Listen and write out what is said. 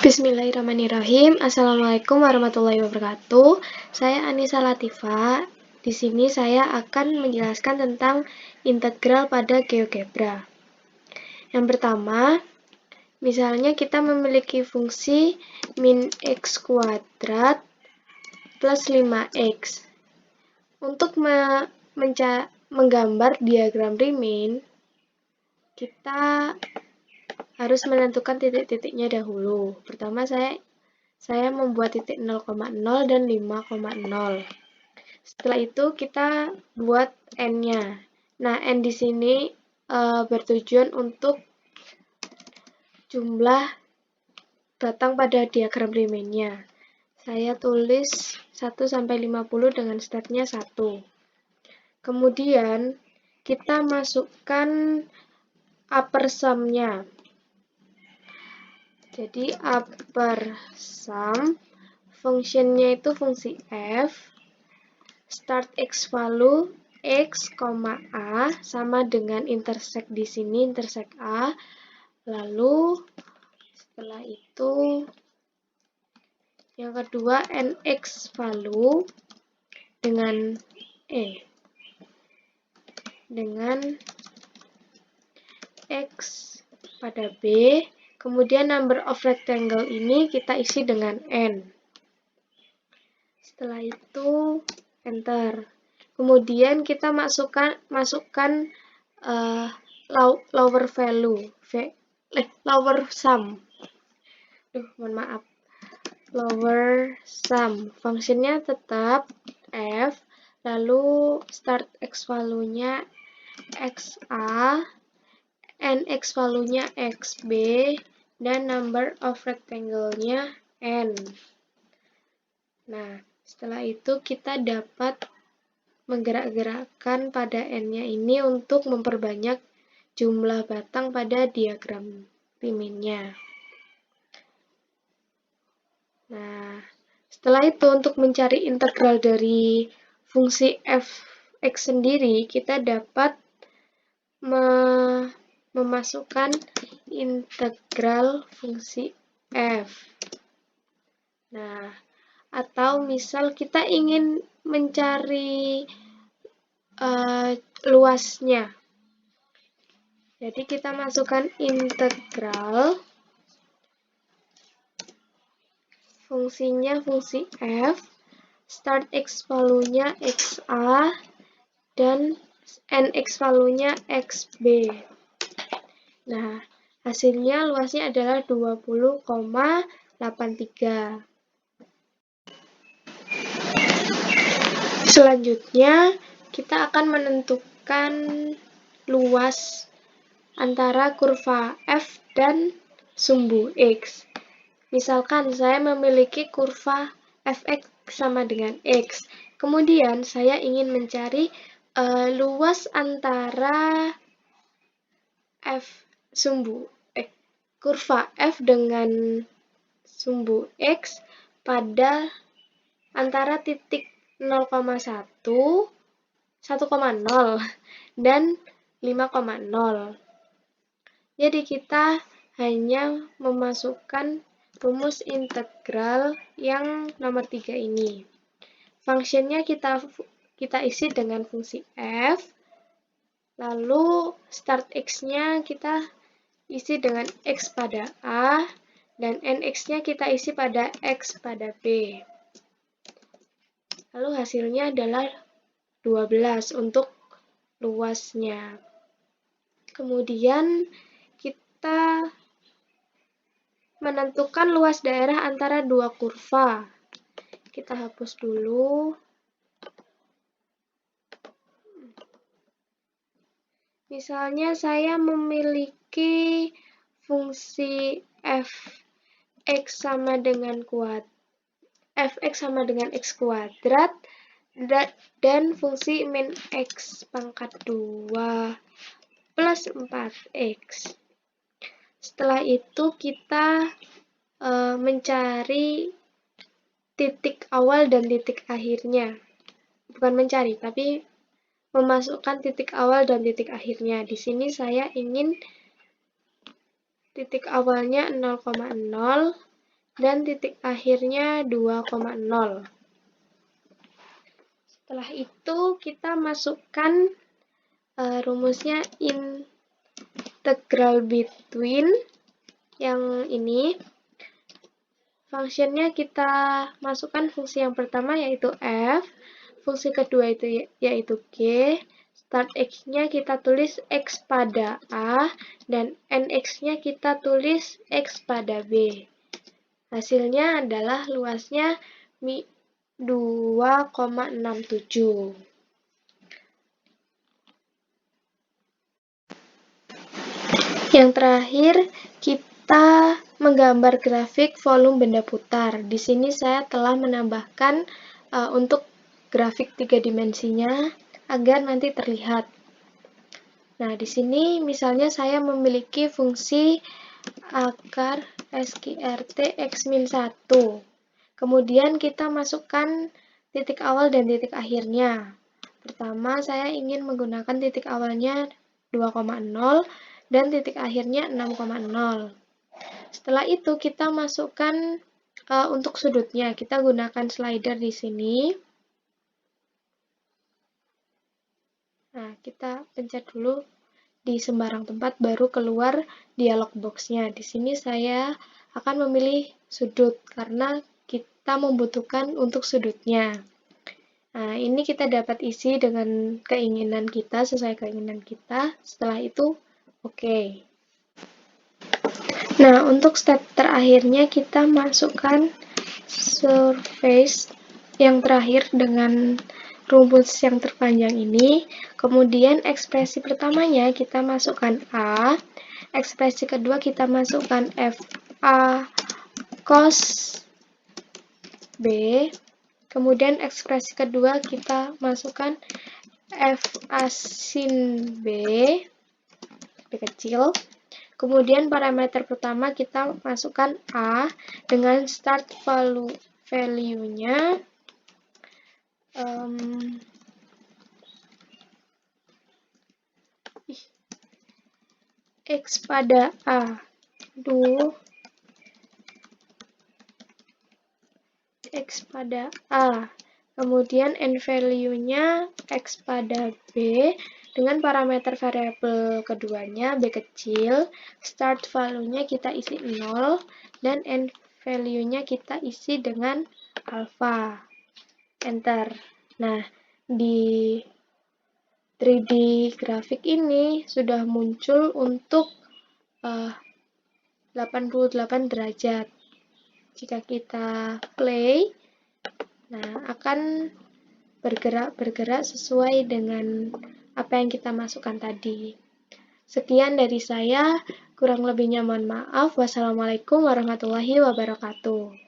Bismillahirrahmanirrahim. Assalamualaikum warahmatullahi wabarakatuh. Saya Anissa Latifah. Di sini saya akan menjelaskan tentang integral pada GeoGebra. Yang pertama, misalnya kita memiliki fungsi min x kuadrat plus 5x. Untuk menggambar diagram Riemann, kita harus menentukan titik-titiknya dahulu. Pertama saya membuat titik 0,0 dan 5,0. Setelah itu kita buat n-nya. Nah, n di sini bertujuan untuk jumlah batang pada diagram Riemann-nya. Saya tulis 1 sampai 50 dengan startnya 1. Kemudian kita masukkan upper sum-nya. Jadi upper sum fungsinya itu fungsi f, start x value x, a sama dengan intersect di sini, intersect a. Lalu setelah itu yang kedua nx value dengan dengan x pada b. Kemudian number of rectangle ini kita isi dengan n. Setelah itu enter. Kemudian kita masukkan lower value, lower sum. Mohon maaf. Lower sum. Fungsinya tetap f, lalu start x value-nya xa, nx value-nya xb, dan number of rectangle-nya n. Nah, setelah itu kita dapat menggerak-gerakkan pada n-nya ini untuk memperbanyak jumlah batang pada diagram Riemann-nya. Nah, setelah itu untuk mencari integral dari fungsi f(x) sendiri, kita dapat memasukkan integral fungsi f. Nah, atau misal kita ingin mencari luasnya. Jadi kita masukkan integral fungsinya fungsi f, start x value-nya xa, dan nx value-nya xb. Nah, hasilnya luasnya adalah 20,83. Selanjutnya, kita akan menentukan luas antara kurva f dan sumbu x. Misalkan saya memiliki kurva fx sama dengan x. Kemudian saya ingin mencari luas antara kurva f dengan sumbu x pada antara titik 0,1, 1,0 dan 5,0. Jadi kita hanya memasukkan rumus integral yang nomor 3 ini. Fungsinya kita isi dengan fungsi f, lalu start x-nya kita isi dengan x pada a, dan nx-nya kita isi pada x pada b. Lalu hasilnya adalah 12 untuk luasnya. Kemudian kita menentukan luas daerah antara dua kurva. Kita hapus dulu. Misalnya saya memiliki fungsi fx sama dengan x kuadrat dan fungsi min x pangkat 2 plus 4x. Setelah itu kita mencari titik awal dan titik akhirnya. Bukan mencari, tapi memasukkan titik awal dan titik akhirnya. Di sini saya ingin titik awalnya 0,0 dan titik akhirnya 2,0. Setelah itu kita masukkan rumusnya integral between yang ini. Fungsinya kita masukkan fungsi yang pertama yaitu f, fungsi kedua yaitu g, start x-nya kita tulis x pada a, dan nx-nya kita tulis x pada b. Hasilnya adalah luasnya 2,67. Yang terakhir, kita menggambar grafik volume benda putar. Di sini saya telah menambahkan untuk grafik 3 dimensinya agar nanti terlihat. Nah, di sini misalnya saya memiliki fungsi akar SQRT X-1. Kemudian kita masukkan titik awal dan titik akhirnya. Pertama, saya ingin menggunakan titik awalnya 2,0 dan titik akhirnya 6,0. Setelah itu kita masukkan untuk sudutnya. Kita gunakan slider di sini. Nah, kita pencet dulu di sembarang tempat baru keluar dialog box-nya. Di sini saya akan memilih sudut karena kita membutuhkan untuk sudutnya. Nah, ini kita dapat isi dengan keinginan kita, sesuai keinginan kita. Setelah itu, oke. Nah, untuk step terakhirnya kita masukkan surface yang terakhir dengan rumus yang terpanjang ini. Kemudian ekspresi pertamanya kita masukkan A, ekspresi kedua kita masukkan FA cos B, kemudian ekspresi kedua kita masukkan FA sin B, B kecil. Kemudian parameter pertama kita masukkan A dengan start value-nya X pada A. X pada A. Kemudian N value-nya X pada B dengan parameter variabel keduanya B kecil. Start value-nya kita isi 0 dan N value-nya kita isi dengan alpha. Enter. Nah, di 3D grafik ini sudah muncul untuk 88 derajat. Jika kita play, nah akan bergerak sesuai dengan apa yang kita masukkan tadi. Sekian dari saya, kurang lebihnya mohon maaf. Wassalamualaikum warahmatullahi wabarakatuh.